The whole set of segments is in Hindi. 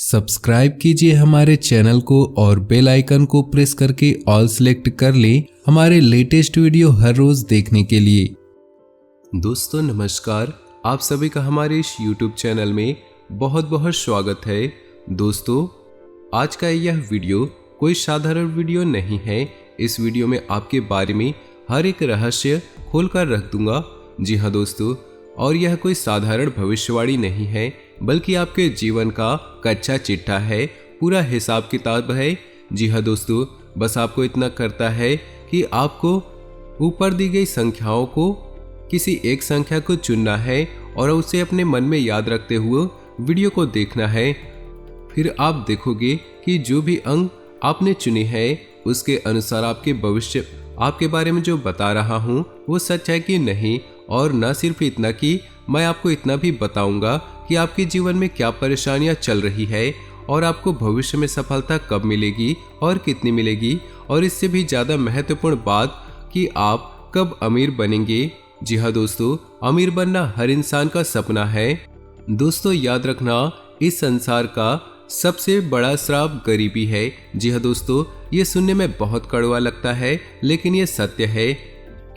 सब्सक्राइब कीजिए हमारे चैनल को और बेल आइकन को प्रेस करके ऑल सेलेक्ट कर लें हमारे लेटेस्ट वीडियो हर रोज देखने के लिए। दोस्तों नमस्कार, आप सभी का हमारे इस YouTube चैनल में बहुत बहुत स्वागत है। दोस्तों आज का यह वीडियो कोई साधारण वीडियो नहीं है। इस वीडियो में आपके बारे में हर एक रहस्य खोलकर रख दूंगा। जी हाँ दोस्तों, और यह कोई साधारण भविष्यवाणी नहीं है बल्कि आपके जीवन का कच्चा चिट्ठा है, पूरा हिसाब किताब है। जी हाँ दोस्तों, बस आपको इतना करता है कि आपको ऊपर दी गई संख्याओं को किसी एक संख्या को चुनना है और उसे अपने मन में याद रखते हुए वीडियो को देखना है। फिर आप देखोगे कि जो भी अंक आपने चुनी है उसके अनुसार आपके भविष्य आपके बारे में जो बता रहा हूँ वो सच है कि नहीं। और न सिर्फ इतना कि मैं आपको इतना भी बताऊंगा कि आपके जीवन में क्या परेशानियां चल रही है और आपको भविष्य में सफलता कब मिलेगी और कितनी मिलेगी, और इससे भी ज़्यादा महत्वपूर्ण बात कि आप कब अमीर बनेंगे। जी हाँ दोस्तों, अमीर बनना हर इंसान का सपना है। दोस्तों याद रखना, इस संसार का सबसे बड़ा श्राप गरीबी है। जी हाँ दोस्तों, ये सुनने में बहुत कड़वा लगता है लेकिन ये सत्य है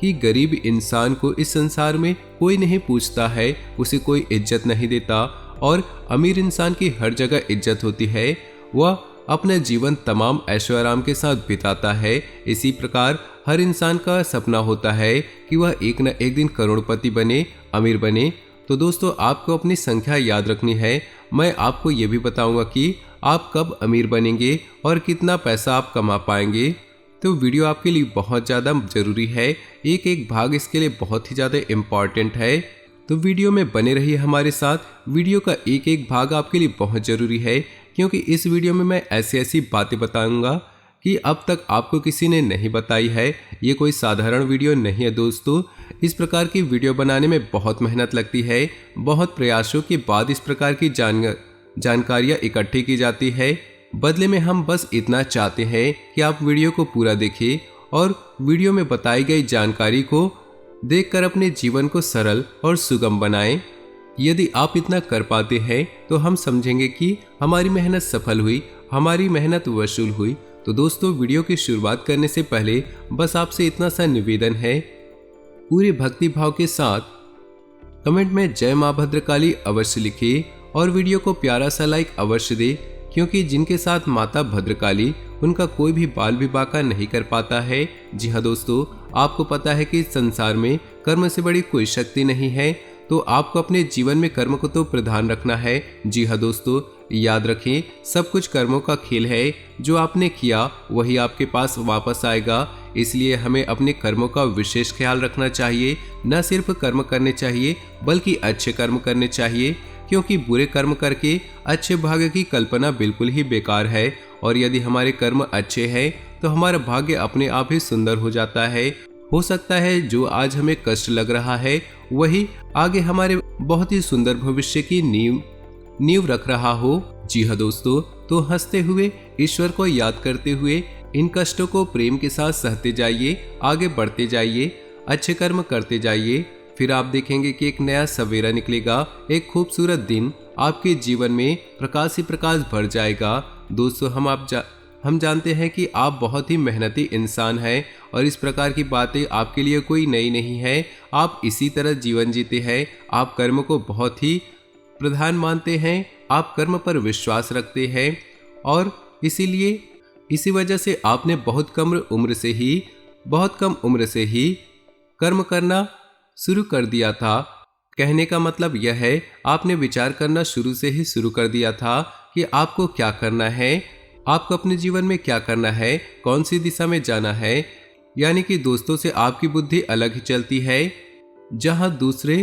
कि गरीब इंसान को इस संसार में कोई नहीं पूछता है, उसे कोई इज्जत नहीं देता, और अमीर इंसान की हर जगह इज्जत होती है। वह अपना जीवन तमाम ऐशो आराम के साथ बिताता है। इसी प्रकार हर इंसान का सपना होता है कि वह एक न एक दिन करोड़पति बने, अमीर बने। तो दोस्तों आपको अपनी संख्या याद रखनी है। मैं आपको ये भी बताऊंगा कि आप कब अमीर बनेंगे और कितना पैसा आप कमा पाएंगे। तो वीडियो आपके लिए बहुत ज़्यादा ज़रूरी है, एक एक भाग इसके लिए बहुत ही ज़्यादा इम्पॉर्टेंट है। तो वीडियो में बने रहिए हमारे साथ। वीडियो का एक एक भाग आपके लिए बहुत ज़रूरी है क्योंकि इस वीडियो में मैं ऐसी ऐसी बातें बताऊंगा कि अब तक आपको किसी ने नहीं बताई है। ये कोई साधारण वीडियो नहीं है दोस्तों। इस प्रकार की वीडियो बनाने में बहुत मेहनत लगती है, बहुत प्रयासों के बाद इस प्रकार की जानकारियाँ इकट्ठी की जाती है। बदले में हम बस इतना चाहते हैं कि आप वीडियो को पूरा देखें और वीडियो में बताई गई जानकारी को देखकर अपने जीवन को सरल और सुगम बनाएं। यदि आप इतना कर पाते हैं तो हम समझेंगे कि हमारी मेहनत सफल हुई, हमारी मेहनत वसूल हुई। तो दोस्तों वीडियो की शुरुआत करने से पहले बस आपसे इतना सा निवेदन है, पूरे भक्ति भाव के साथ कमेंट में जय मां भद्रकाली अवश्य लिखिए और वीडियो को प्यारा सा लाइक अवश्य दे, क्योंकि जिनके साथ माता भद्रकाली उनका कोई भी बाल विवाह का नहीं कर पाता है। जी हाँ दोस्तों, आपको पता है कि इस संसार में कर्म से बड़ी कोई शक्ति नहीं है, तो आपको अपने जीवन में कर्म को तो प्रधान रखना है। जी हाँ दोस्तों, याद रखें सब कुछ कर्मों का खेल है। जो आपने किया वही आपके पास वापस आएगा, इसलिए हमें अपने कर्मों का विशेष ख्याल रखना चाहिए। न सिर्फ कर्म करने चाहिए बल्कि अच्छे कर्म करने चाहिए, क्योंकि बुरे कर्म करके अच्छे भाग्य की कल्पना बिल्कुल ही बेकार है। और यदि हमारे कर्म अच्छे हैं तो हमारा भाग्य अपने आप ही सुंदर हो जाता है। हो सकता है जो आज हमें कष्ट लग रहा है वही आगे हमारे बहुत ही सुंदर भविष्य की नींव रख रहा हो। जी हाँ दोस्तों, तो हंसते हुए ईश्वर को याद करते हुए इन कष्टों को प्रेम के साथ सहते जाइए, आगे बढ़ते जाइए, अच्छे कर्म करते जाइए। फिर आप देखेंगे कि एक नया सवेरा निकलेगा, एक खूबसूरत दिन आपके जीवन में प्रकाश ही प्रकाश भर जाएगा। दोस्तों हम जानते हैं कि आप बहुत ही मेहनती इंसान हैं और इस प्रकार की बातें आपके लिए कोई नई नहीं है। आप इसी तरह जीवन जीते हैं। आप कर्म को बहुत ही प्रधान मानते हैं, आप कर्म पर विश्वास रखते हैं और इसी वजह से आपने बहुत कम उम्र से ही कर्म करना शुरू कर दिया था। कहने का मतलब यह है आपने विचार करना शुरू से ही शुरू कर दिया था कि आपको क्या करना है, आपको अपने जीवन में क्या करना है, कौन सी दिशा में जाना है। यानी कि दोस्तों से आपकी बुद्धि अलग ही चलती है। जहां दूसरे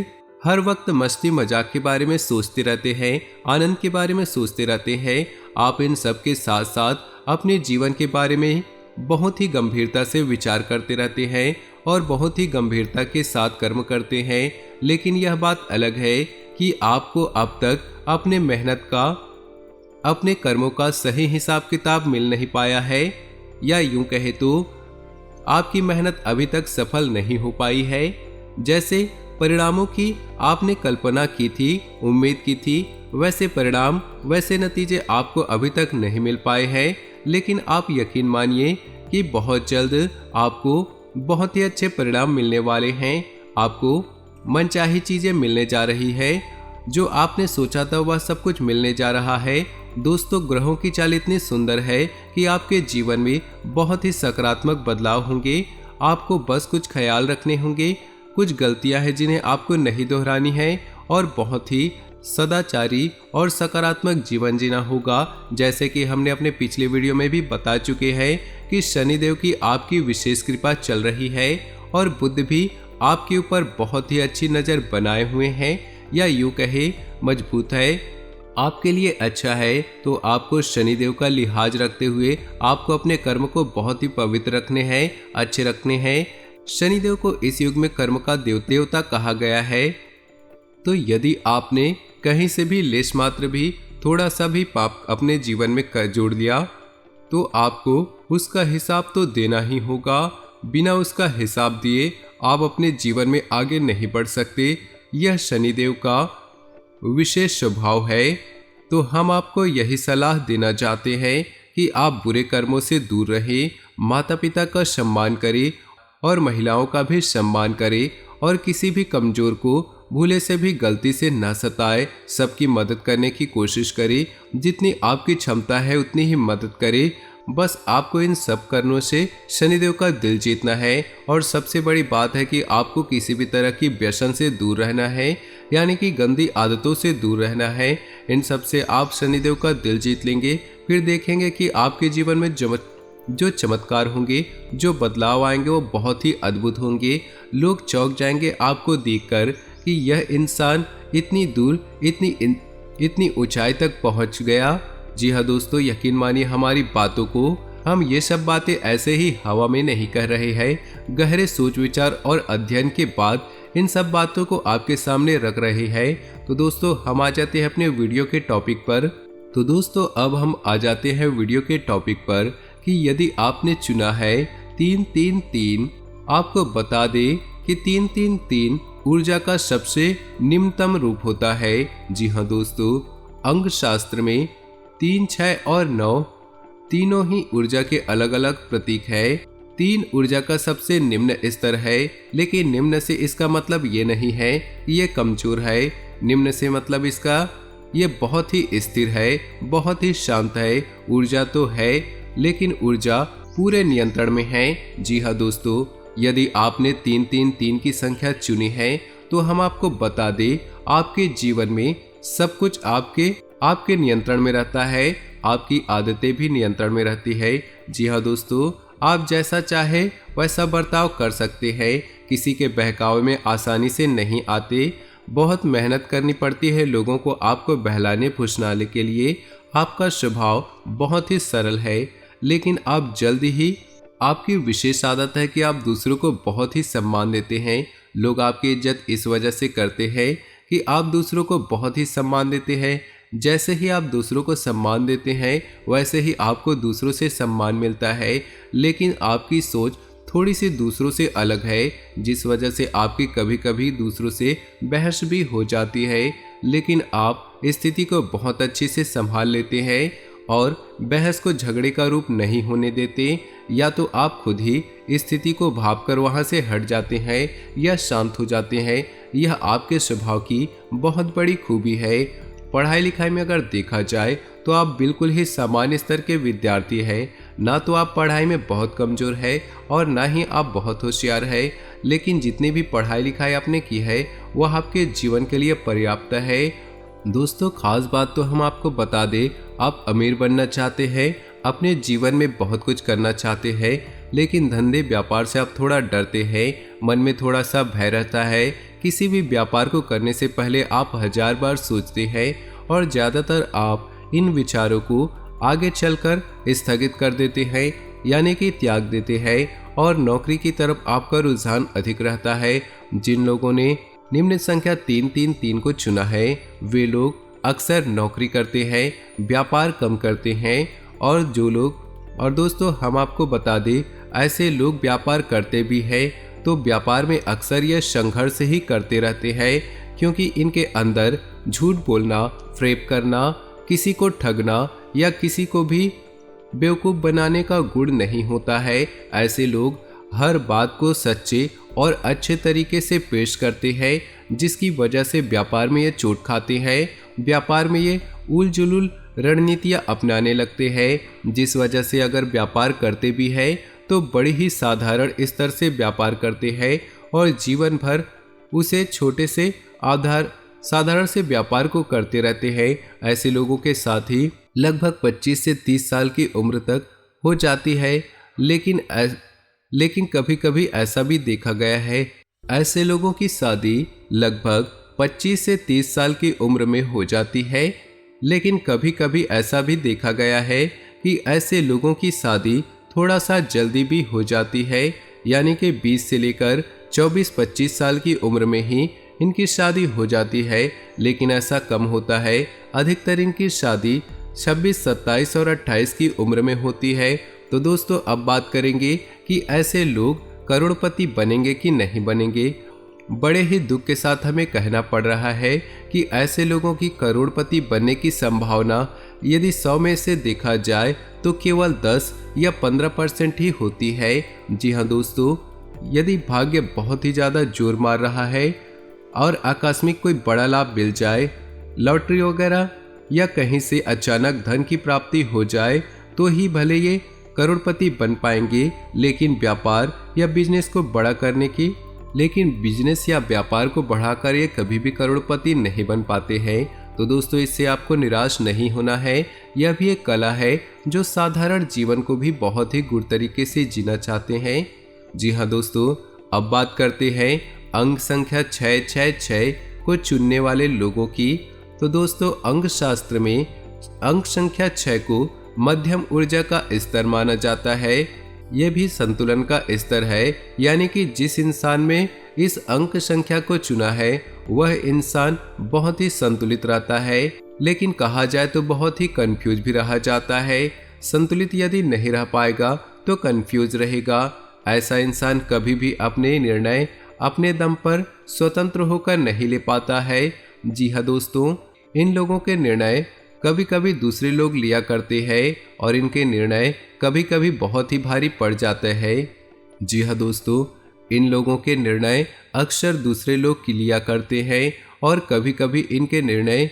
हर वक्त मस्ती मजाक के बारे में सोचते रहते हैं, आनंद के बारे में सोचते रहते हैं, आप इन सब के साथ साथ अपने जीवन के बारे में बहुत ही गंभीरता से विचार करते रहते हैं और बहुत ही गंभीरता के साथ कर्म करते हैं। लेकिन यह बात अलग है कि आपको अब तक अपने मेहनत का, अपने कर्मों का सही हिसाब किताब मिल नहीं पाया है, या यूं कहे तो आपकी मेहनत अभी तक सफल नहीं हो पाई है। जैसे परिणामों की आपने कल्पना की थी, उम्मीद की थी, वैसे परिणाम वैसे नतीजे आपको अभी तक नहीं मिल पाए हैं। लेकिन आप यकीन मानिए कि बहुत जल्द आपको बहुत ही अच्छे परिणाम मिलने वाले हैं। आपको मनचाही चीजें मिलने जा रही है, जो आपने सोचा था वह सब कुछ मिलने जा रहा है। दोस्तों, ग्रहों की चाल इतनी सुंदर है कि आपके जीवन में बहुत ही सकारात्मक बदलाव होंगे। आपको बस कुछ ख्याल रखने होंगे, कुछ गलतियां हैं जिन्हें आपको नहीं दोहरानी है, और बहुत ही सदाचारी और सकारात्मक जीवन जीना होगा। जैसे कि हमने अपने पिछले वीडियो में भी बता चुके हैं कि शनिदेव की आपकी विशेष कृपा चल रही है और बुध भी आपके ऊपर बहुत ही अच्छी नजर बनाए हुए हैं, या यूं कहे मजबूत है, आपके लिए अच्छा है। तो आपको शनिदेव का लिहाज रखते हुए आपको अपने कर्म को बहुत ही पवित्र रखने हैं, अच्छे रखने हैं। शनिदेव को इस युग में कर्म का देवता कहा गया है। तो यदि आपने कहीं से भी लेश मात्र भी थोड़ा सा भी पाप अपने जीवन में जोड़ लिया, तो आपको उसका हिसाब तो देना ही होगा। बिना उसका हिसाब दिए आप अपने जीवन में आगे नहीं बढ़ सकते। यह शनिदेव का विशेष स्वभाव है। तो हम आपको यही सलाह देना चाहते हैं कि आप बुरे कर्मों से दूर रहें, माता पिता का सम्मान करें और महिलाओं का भी सम्मान करें, और किसी भी कमजोर को भूले से भी गलती से न सताए। सबकी मदद करने की कोशिश करें, जितनी आपकी क्षमता है उतनी ही मदद करें। बस आपको इन सब कर्मों से शनिदेव का दिल जीतना है। और सबसे बड़ी बात है कि आपको किसी भी तरह की व्यसन से दूर रहना है, यानी कि गंदी आदतों से दूर रहना है। इन सब से आप शनिदेव का दिल जीत लेंगे, फिर देखेंगे कि आपके जीवन में जो चमत्कार होंगे, जो बदलाव आएंगे वो बहुत ही अद्भुत होंगे। लोग चौंक जाएंगे आपको देखकर कि यह इंसान इतनी दूर, इतनी ऊंचाई तक पहुंच गया। जी हाँ दोस्तों, यकीन मानिए हमारी बातों को, हम ये सब बातें ऐसे ही हवा में नहीं कह रहे हैं। गहरे सोच विचार और अध्ययन के बाद इन सब बातों को आपके सामने रख रहे हैं। तो दोस्तों, हम आ जाते हैं अपने वीडियो के टॉपिक पर। तो दोस्तों, अब हम आ जाते हैं वीडियो के टॉपिक पर कि यदि आपने चुना है 333, आपको बता दे कि 333 ऊर्जा का सबसे निम्नतम रूप होता है। जी हाँ दोस्तों, अंग शास्त्र में 3, 6 और 9 तीनों ही ऊर्जा के अलग अलग प्रतीक है। 3 ऊर्जा का सबसे निम्न स्तर है, लेकिन निम्न से इसका मतलब ये नहीं है कि ये कमजोर है। निम्न से मतलब इसका ये बहुत ही स्थिर है, बहुत ही शांत है। ऊर्जा तो है, लेकिन ऊर्जा पूरे नियंत्रण में है। जी हाँ दोस्तों, यदि आपने 333 की संख्या चुनी है, तो हम आपको बता दें, आपके जीवन में सब कुछ आपके नियंत्रण में रहता है। आपकी आदतें भी नियंत्रण में रहती है। जी हाँ दोस्तों, आप जैसा चाहे वैसा बर्ताव कर सकते हैं, किसी के बहकावे में आसानी से नहीं आते। बहुत मेहनत करनी पड़ती है लोगों को आपको बहलाने फुसलाने के लिए। आपका स्वभाव बहुत ही सरल है, लेकिन आप जल्दी ही, आपकी विशेष आदत है कि आप दूसरों को बहुत ही सम्मान देते हैं। लोग आपकी इज्जत इस वजह से करते हैं कि आप दूसरों को बहुत ही सम्मान देते हैं। जैसे ही आप दूसरों को सम्मान देते हैं, वैसे ही आपको दूसरों से सम्मान मिलता है। लेकिन आपकी सोच थोड़ी सी दूसरों से अलग है, जिस वजह से आपकी कभी कभी दूसरों से बहस भी हो जाती है। लेकिन आप स्थिति को बहुत अच्छे से संभाल लेते हैं और बहस को झगड़े का रूप नहीं होने देते। या तो आप खुद ही स्थिति को भांपकर वहां से हट जाते हैं या शांत हो जाते हैं। यह आपके स्वभाव की बहुत बड़ी खूबी है। पढ़ाई लिखाई में अगर देखा जाए तो आप बिल्कुल ही सामान्य स्तर के विद्यार्थी हैं। ना तो आप पढ़ाई में बहुत कमजोर है और ना ही आप बहुत होशियार है। लेकिन जितनी भी पढ़ाई लिखाई आपने की है वह आपके जीवन के लिए पर्याप्त है। दोस्तों, खास बात तो हम आपको बता दें, आप अमीर बनना चाहते हैं, अपने जीवन में बहुत कुछ करना चाहते हैं, लेकिन धंधे व्यापार से आप थोड़ा डरते हैं, मन में थोड़ा सा भय रहता है। किसी भी व्यापार को करने से पहले आप 1000 बार सोचते हैं और ज़्यादातर आप इन विचारों को आगे चलकर स्थगित कर देते हैं, यानी कि त्याग देते हैं, और नौकरी की तरफ आपका रुझान अधिक रहता है। जिन लोगों ने निम्न संख्या 333 को चुना है, वे लोग अक्सर नौकरी करते हैं, व्यापार कम करते हैं, और दोस्तों हम आपको बता दें, ऐसे लोग व्यापार करते भी हैं तो व्यापार में अक्सर ये संघर्ष ही करते रहते हैं, क्योंकि इनके अंदर झूठ बोलना, फ्रेब करना, किसी को ठगना या किसी को भी बेवकूफ़ बनाने का गुण नहीं होता है। ऐसे लोग हर बात को सच्चे और अच्छे तरीके से पेश करते हैं, जिसकी वजह से व्यापार में ये चोट खाते हैं। व्यापार में ये उल जुलूल रणनीतियाँ अपनाने लगते हैं, जिस वजह से अगर व्यापार करते भी हैं तो बड़ी ही साधारण स्तर से व्यापार करते हैं और जीवन भर उसे छोटे से साधारण से व्यापार को करते रहते हैं। ऐसे लोगों के साथ ही लगभग 25 से 30 साल की उम्र तक हो जाती है, लेकिन कभी कभी ऐसा भी देखा गया है ऐसे लोगों की शादी लगभग 25 से 30 साल की उम्र में हो जाती है, लेकिन कभी कभी ऐसा भी देखा गया है कि ऐसे लोगों की शादी थोड़ा सा जल्दी भी हो जाती है, यानी कि 20 से लेकर 24-25 साल की उम्र में ही इनकी शादी हो जाती है। लेकिन ऐसा कम होता है, अधिकतर इनकी शादी 26, 27 और 28 की उम्र में होती है। तो दोस्तों अब बात करेंगे कि ऐसे लोग करोड़पति बनेंगे कि नहीं बनेंगे। बड़े ही दुख के साथ हमें कहना पड़ रहा है कि ऐसे लोगों की करोड़पति बनने की संभावना यदि 100 में से देखा जाए तो केवल 10 या 15% ही होती है। जी हाँ दोस्तों, यदि भाग्य बहुत ही ज़्यादा जोर मार रहा है और आकस्मिक कोई बड़ा लाभ मिल जाए, लॉटरी वगैरह या कहीं से अचानक धन की प्राप्ति हो जाए, तो ही भले ये करोड़पति बन पाएंगे। लेकिन बिजनेस या व्यापार को बढ़ाकर ये कभी भी करोड़पति नहीं बन पाते हैं। तो दोस्तों इससे आपको निराश नहीं होना है। यह भी एक कला है जो साधारण जीवन को भी बहुत ही गुड़ तरीके से जीना चाहते हैं। जी हाँ दोस्तों, अब बात करते हैं अंक संख्या 666 को चुनने वाले लोगों की। तो दोस्तों अंक शास्त्र में अंक संख्या 6 को मध्यम ऊर्जा का स्तर माना जाता है। यह भी संतुलन का स्तर है, यानी कि जिस इंसान में इस अंक संख्या को चुना है वह इंसान बहुत ही संतुलित रहता है। लेकिन कहा जाए तो बहुत ही कंफ्यूज भी रहा जाता है। संतुलित यदि नहीं रह पाएगा तो कंफ्यूज रहेगा। ऐसा इंसान कभी भी अपने निर्णय अपने दम पर स्वतंत्र होकर नहीं ले पाता है। जी हाँ दोस्तों, इन लोगों के निर्णय कभी कभी दूसरे लोग लिया करते हैं और इनके निर्णय कभी कभी बहुत ही भारी पड़ जाते हैं। जी हाँ दोस्तों, इन लोगों के निर्णय अक्सर दूसरे लोग लिया करते हैं और कभी कभी इनके निर्णय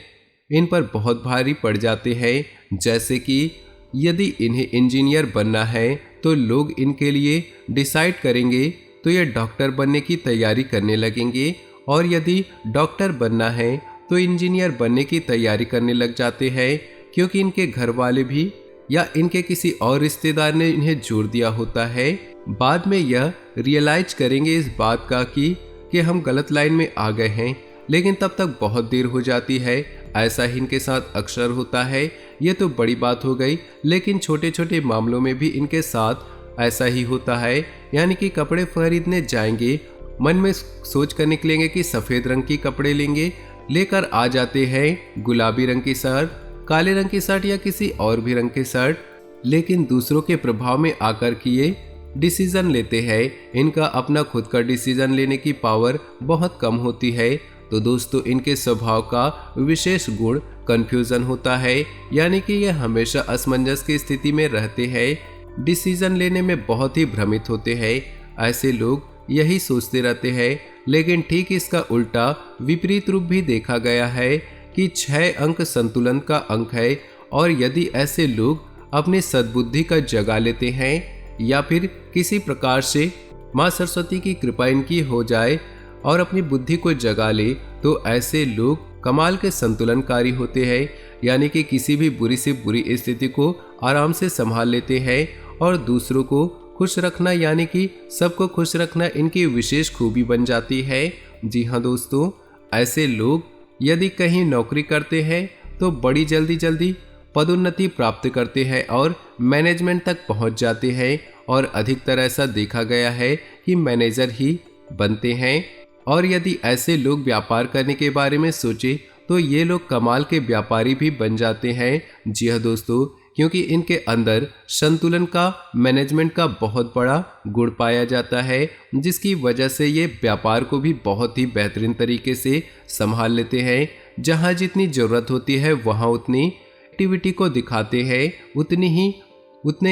इन पर बहुत भारी पड़ जाते हैं। जैसे कि यदि इन्हें इंजीनियर बनना है तो लोग इनके लिए डिसाइड करेंगे तो ये डॉक्टर बनने की तैयारी करने लगेंगे, और यदि डॉक्टर बनना है तो इंजीनियर बनने की तैयारी करने लग जाते हैं, क्योंकि इनके घर वाले भी या इनके किसी और रिश्तेदार ने इन्हें जोर दिया होता है। बाद में यह रियलाइज करेंगे इस बात का कि हम गलत लाइन में आ गए हैं, लेकिन तब तक बहुत देर हो जाती है। ऐसा ही इनके साथ अक्सर होता है। ये तो बड़ी बात हो गई, लेकिन छोटे छोटे मामलों में भी इनके साथ ऐसा ही होता है। यानी कि कपड़े खरीदने जाएंगे, मन में सोच कर निकलेंगे कि सफ़ेद रंग की कपड़े लेंगे, लेकर आ जाते हैं गुलाबी रंग की शर्ट, काले रंग की शर्ट या किसी और भी रंग की शर्ट, लेकिन दूसरों के प्रभाव में आकर किए डिसीजन लेते हैं। इनका अपना खुद का डिसीजन लेने की पावर बहुत कम होती है। तो दोस्तों इनके स्वभाव का विशेष गुण कंफ्यूजन होता है, यानी कि ये हमेशा असमंजस की स्थिति में रहते हैं, डिसीजन लेने में बहुत ही भ्रमित होते हैं। ऐसे लोग यही सोचते रहते हैं, लेकिन ठीक इसका उल्टा विपरीत रूप भी देखा गया है कि 6 अंक संतुलन का अंक है। और यदि ऐसे लोग अपनी सद्बुद्धि का जगा लेते हैं या फिर किसी प्रकार से माँ सरस्वती की कृपा इनकी हो जाए और अपनी बुद्धि को जगा ले, तो ऐसे लोग कमाल के संतुलनकारी होते हैं। यानी कि किसी भी बुरी से बुरी स्थिति को आराम से संभाल लेते हैं और दूसरों को खुश रखना, यानी कि सबको खुश रखना इनकी विशेष खूबी बन जाती है। जी हाँ दोस्तों, ऐसे लोग यदि कहीं नौकरी करते हैं तो बड़ी जल्दी पदोन्नति प्राप्त करते हैं और मैनेजमेंट तक पहुंच जाते हैं, और अधिकतर ऐसा देखा गया है कि मैनेजर ही बनते हैं। और यदि ऐसे लोग व्यापार करने के बारे में सोचे तो ये लोग कमाल के व्यापारी भी बन जाते हैं। जी हाँ दोस्तों, क्योंकि इनके अंदर संतुलन का, मैनेजमेंट का बहुत बड़ा गुण पाया जाता है, जिसकी वजह से ये व्यापार को भी बहुत ही बेहतरीन तरीके से संभाल लेते हैं। जहाँ जितनी ज़रूरत होती है वहाँ उतनी एक्टिविटी को दिखाते हैं, उतने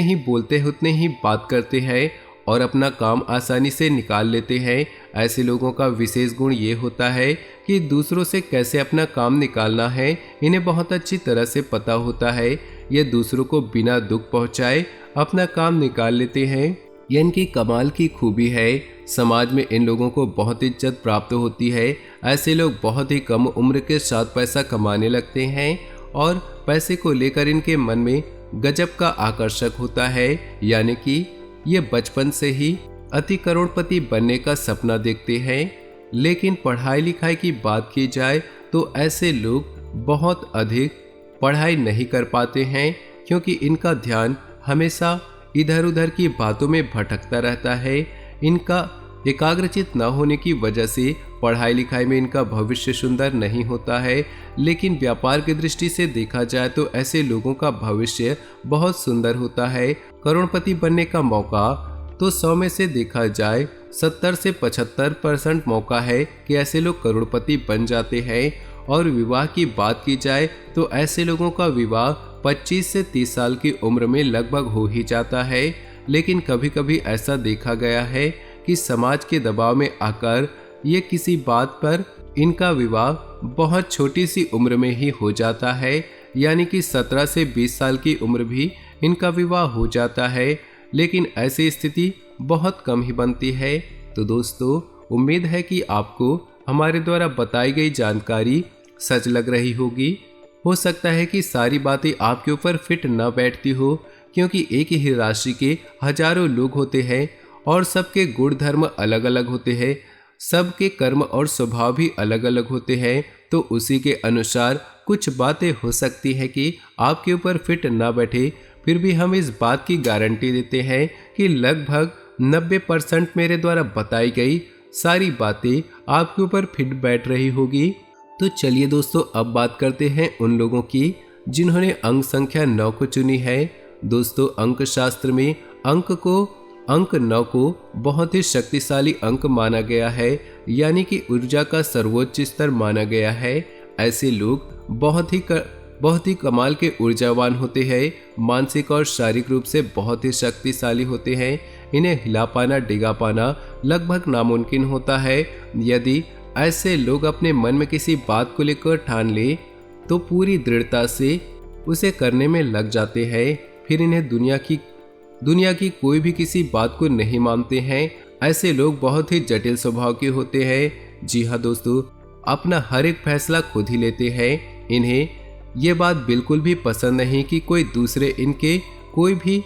ही बोलते हैं, उतने ही बात करते हैं और अपना काम आसानी से निकाल लेते हैं। ऐसे लोगों का विशेष गुण ये होता है कि दूसरों से कैसे अपना काम निकालना है इन्हें बहुत अच्छी तरह से पता होता है। ये दूसरों को बिना दुख पहुंचाए अपना काम निकाल लेते हैं। यह इनकी कमाल की खूबी है। समाज में इन लोगों को बहुत इज्जत प्राप्त होती है। ऐसे लोग बहुत ही कम उम्र के साथ पैसा कमाने लगते हैं और पैसे को लेकर इनके मन में गजब का आकर्षक होता है, यानी कि ये बचपन से ही अति करोड़पति बनने का सपना देखते हैं। लेकिन पढ़ाई लिखाई की बात की जाए तो ऐसे लोग बहुत अधिक पढ़ाई नहीं कर पाते हैं, क्योंकि इनका ध्यान हमेशा इधर उधर की बातों में भटकता रहता है। इनका एकाग्रचित न होने की वजह से पढ़ाई लिखाई में इनका भविष्य सुंदर नहीं होता है। लेकिन व्यापार की दृष्टि से देखा जाए तो ऐसे लोगों का भविष्य बहुत सुंदर होता है। करोड़पति बनने का मौका तो 100 में से देखा जाए 70 से 75% मौका है कि ऐसे लोग करोड़पति बन जाते हैं। और विवाह की बात की जाए तो ऐसे लोगों का विवाह 25 से 30 साल की उम्र में लगभग हो ही जाता है। लेकिन कभी कभी ऐसा देखा गया है कि समाज के दबाव में आकर ये किसी बात पर इनका विवाह बहुत छोटी सी उम्र में ही हो जाता है, यानी कि 17 से 20 साल की उम्र भी इनका विवाह हो जाता है। लेकिन ऐसी स्थिति बहुत कम ही बनती है। तो दोस्तों, उम्मीद है कि आपको हमारे द्वारा बताई गई जानकारी सच लग रही होगी। हो सकता है कि सारी बातें आपके ऊपर फिट न बैठती हो, क्योंकि एक ही राशि के हजारों लोग होते हैं और सबके गुण धर्म अलग अलग होते हैं, सबके कर्म और स्वभाव भी अलग अलग होते हैं। तो उसी के अनुसार कुछ बातें हो सकती हैं कि आपके ऊपर फिट ना बैठे, फिर भी हम इस बात की गारंटी देते हैं कि लगभग 90% मेरे द्वारा बताई गई सारी बातें आपके ऊपर फिट बैठ रही होगी। तो चलिए दोस्तों, अब बात करते हैं उन लोगों की जिन्होंने अंक संख्या 9 को चुनी है। दोस्तों, अंक शास्त्र में अंक 9 को बहुत ही शक्तिशाली अंक माना गया है, यानी कि ऊर्जा का सर्वोच्च स्तर माना गया है। ऐसे लोग बहुत ही कमाल के ऊर्जावान होते हैं, मानसिक और शारीरिक रूप से बहुत ही शक्तिशाली होते हैं। इन्हें हिला पाना, डिगा पाना लगभग नामुमकिन होता है। यदि ऐसे लोग अपने मन में किसी बात को लेकर ठान ले तो पूरी दृढ़ता से उसे करने में लग जाते हैं। फिर इन्हें दुनिया की कोई भी किसी बात को नहीं मानते हैं। ऐसे लोग बहुत ही जटिल स्वभाव के होते हैं। जी हाँ दोस्तों, अपना हर एक फैसला खुद ही लेते हैं। इन्हें ये बात बिल्कुल भी पसंद नहीं कि कोई दूसरे इनके कोई भी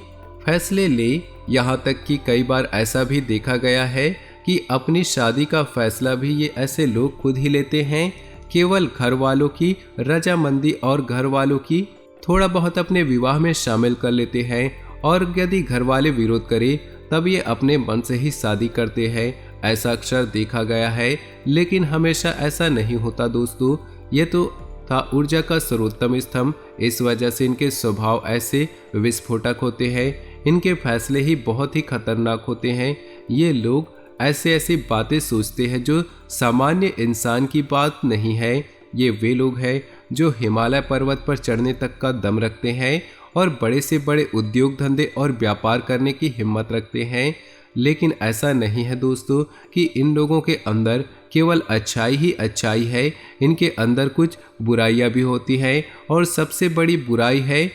फैसले ले। यहाँ तक कि कई बार ऐसा भी देखा गया है कि अपनी शादी का फैसला भी ये ऐसे लोग खुद ही लेते हैं। केवल घर वालों की रजामंदी और घर वालों की थोड़ा बहुत अपने विवाह में शामिल कर लेते हैं, और यदि घर वाले विरोध करें तब ये अपने मन से ही शादी करते हैं। ऐसा अक्सर देखा गया है, लेकिन हमेशा ऐसा नहीं होता दोस्तों। ये तो था ऊर्जा का सर्वोत्तम स्तंभ। इस वजह से इनके स्वभाव ऐसे विस्फोटक होते हैं। इनके फैसले ही बहुत ही खतरनाक होते हैं। ये लोग ऐसी बातें सोचते हैं जो सामान्य इंसान की बात नहीं है। ये वे लोग हैं जो हिमालय पर्वत पर चढ़ने तक का दम रखते हैं और बड़े से बड़े उद्योग धंधे और व्यापार करने की हिम्मत रखते हैं। लेकिन ऐसा नहीं है दोस्तों कि इन लोगों के अंदर केवल अच्छाई ही अच्छाई है। इनके अंदर कुछ बुराइयां भी होती हैं, और सबसे बड़ी बुराई है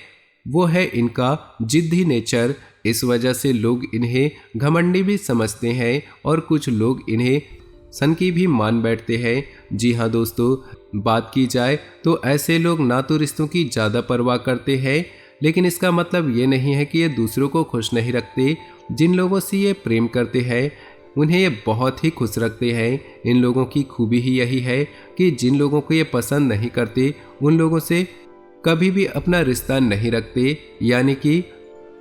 वो है इनका जिद्दी नेचर। इस वजह से लोग इन्हें घमंडी भी समझते हैं और कुछ लोग इन्हें सनकी भी मान बैठते हैं। जी हाँ दोस्तों, बात की जाए तो ऐसे लोग ना तो रिश्तों की ज़्यादा परवाह करते हैं, लेकिन इसका मतलब ये नहीं है कि ये दूसरों को खुश नहीं रखते। जिन लोगों से ये प्रेम करते हैं उन्हें ये बहुत ही खुश रखते हैं। इन लोगों की खूबी ही यही है कि जिन लोगों को ये पसंद नहीं करते उन लोगों से कभी भी अपना रिश्ता नहीं रखते, यानी कि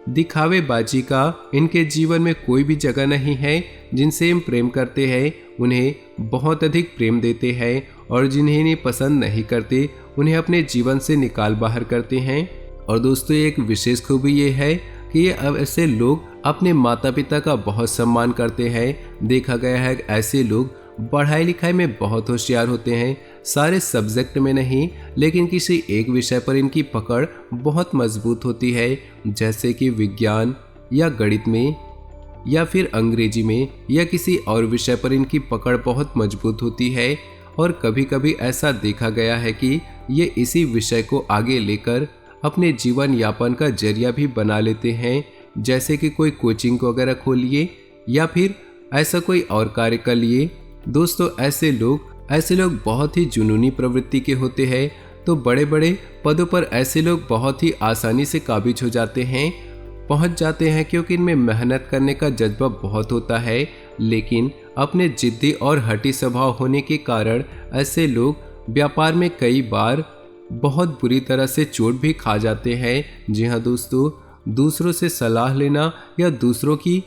दिखावेबाजी का इनके जीवन में कोई भी जगह नहीं है। जिनसे हम प्रेम करते हैं उन्हें बहुत अधिक प्रेम देते हैं, और जिन्हें पसंद नहीं करते उन्हें अपने जीवन से निकाल बाहर करते हैं। और दोस्तों एक विशेष खूबी ये है कि ये अब ऐसे लोग अपने माता पिता का बहुत सम्मान करते हैं। देखा गया है ऐसे लोग पढ़ाई लिखाई में बहुत होशियार होते हैं, सारे सब्जेक्ट में नहीं लेकिन किसी एक विषय पर इनकी पकड़ बहुत मजबूत होती है, जैसे कि विज्ञान या गणित में या फिर अंग्रेजी में या किसी और विषय पर इनकी पकड़ बहुत मजबूत होती है। और कभी कभी ऐसा देखा गया है कि ये इसी विषय को आगे लेकर अपने जीवन यापन का जरिया भी बना लेते हैं, जैसे कि कोई कोचिंग वगैरह खोलिए या फिर ऐसा कोई और कार्य कर लिए। दोस्तों ऐसे लोग बहुत ही जुनूनी प्रवृत्ति के होते हैं, तो बड़े बड़े पदों पर ऐसे लोग बहुत ही आसानी से काबिज हो जाते हैं, पहुंच जाते हैं, क्योंकि इनमें मेहनत करने का जज्बा बहुत होता है। लेकिन अपने जिद्दी और हठी स्वभाव होने के कारण ऐसे लोग व्यापार में कई बार बहुत बुरी तरह से चोट भी खा जाते हैं। जी हाँ दोस्तों, दूसरों से सलाह लेना या दूसरों की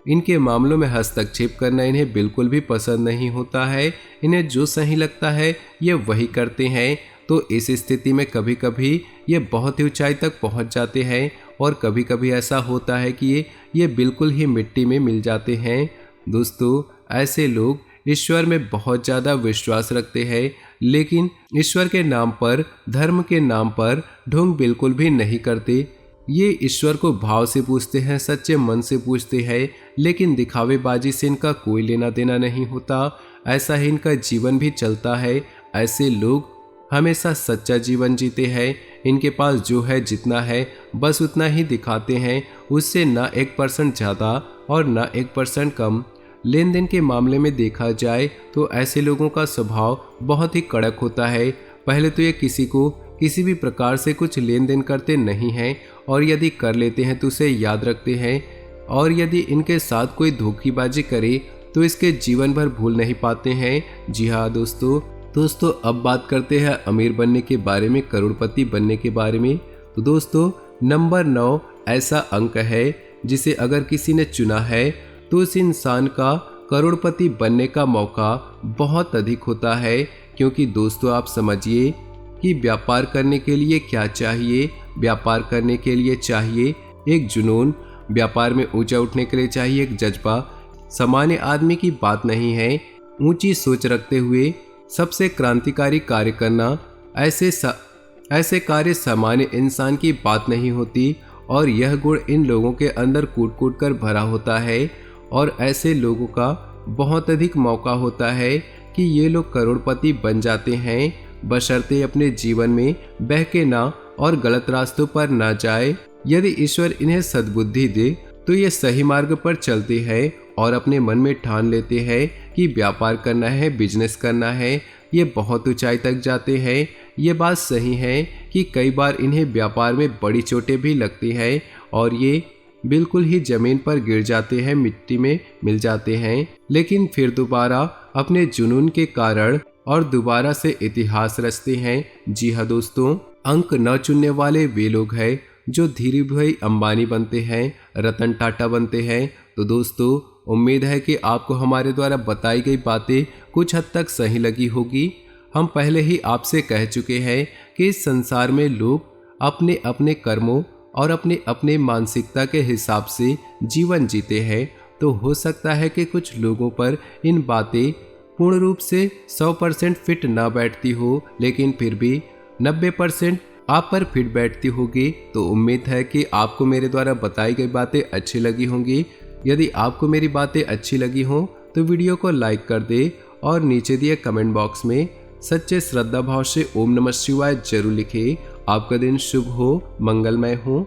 इनके मामलों में हस्तक्षेप करना इन्हें बिल्कुल भी पसंद नहीं होता है। इन्हें जो सही लगता है ये वही करते हैं। तो इस स्थिति में कभी कभी ये बहुत ही ऊंचाई तक पहुंच जाते हैं और कभी कभी ऐसा होता है कि ये बिल्कुल ही मिट्टी में मिल जाते हैं। दोस्तों ऐसे लोग ईश्वर में बहुत ज़्यादा विश्वास रखते हैं, लेकिन ईश्वर के नाम पर, धर्म के नाम पर ढोंग बिल्कुल भी नहीं करते। ये ईश्वर को भाव से पूछते हैं, सच्चे मन से पूछते हैं, लेकिन दिखावेबाजी से इनका कोई लेना देना नहीं होता। ऐसा ही इनका जीवन भी चलता है। ऐसे लोग हमेशा सच्चा जीवन जीते हैं। इनके पास जो है जितना है बस उतना ही दिखाते हैं, उससे ना 1% ज़्यादा और ना 1% कम। लेन देन के मामले में देखा जाए तो ऐसे लोगों का स्वभाव बहुत ही कड़क होता है। पहले तो ये किसी को किसी भी प्रकार से कुछ लेन देन करते नहीं हैं, और यदि कर लेते हैं तो उसे याद रखते हैं, और यदि इनके साथ कोई धोखेबाजी करे तो इसके जीवन भर भूल नहीं पाते हैं। जी हाँ दोस्तों अब बात करते हैं अमीर बनने के बारे में, करोड़पति बनने के बारे में। तो दोस्तों नंबर 9 ऐसा अंक है जिसे अगर किसी ने चुना है तो उस इंसान का करोड़पति बनने का मौका बहुत अधिक होता है। क्योंकि दोस्तों आप समझिए कि व्यापार करने के लिए क्या चाहिए। व्यापार करने के लिए चाहिए एक जुनून, व्यापार में ऊंचा उठने के लिए चाहिए एक जज्बा। सामान्य आदमी की बात नहीं है ऊंची सोच रखते हुए सबसे क्रांतिकारी कार्य करना। ऐसे कार्य सामान्य इंसान की बात नहीं होती, और यह गुण इन लोगों के अंदर कूट कूट कर भरा होता है। और ऐसे लोगों का बहुत अधिक मौका होता है कि ये लोग करोड़पति बन जाते हैं, बशर्ते अपने जीवन में बहके ना और गलत रास्तों पर ना जाए। यदि ईश्वर इन्हें सद्बुद्धि दे तो ये सही मार्ग पर चलते हैं और अपने मन में ठान लेते हैं कि व्यापार करना है, बिजनेस करना है, ये बहुत ऊंचाई तक जाते हैं। ये बात सही है कि कई बार इन्हें व्यापार में बड़ी चोटें भी लगती हैं और ये बिल्कुल ही जमीन पर गिर जाते हैं, मिट्टी में मिल जाते हैं, लेकिन फिर दोबारा अपने जुनून के कारण और दोबारा से इतिहास रचते हैं। जी हाँ दोस्तों, अंक न चुनने वाले वे लोग हैं जो धीरू भाई अंबानी बनते हैं, रतन टाटा बनते हैं। तो दोस्तों उम्मीद है कि आपको हमारे द्वारा बताई गई बातें कुछ हद तक सही लगी होगी। हम पहले ही आपसे कह चुके हैं कि इस संसार में लोग अपने अपने कर्मों और अपने अपने मानसिकता के हिसाब से जीवन जीते हैं। तो हो सकता है कि कुछ लोगों पर इन बातें पूर्ण रूप से 100% फिट ना बैठती हो, लेकिन फिर भी 90% आप पर फिट बैठती होगी। तो उम्मीद है कि आपको मेरे द्वारा बताई गई बातें अच्छी लगी होंगी। यदि आपको मेरी बातें अच्छी लगी हों तो वीडियो को लाइक कर दे और नीचे दिए कमेंट बॉक्स में सच्चे श्रद्धा भाव से ओम नमः शिवाय जरूर लिखें। आपका दिन शुभ हो, मंगलमय हो।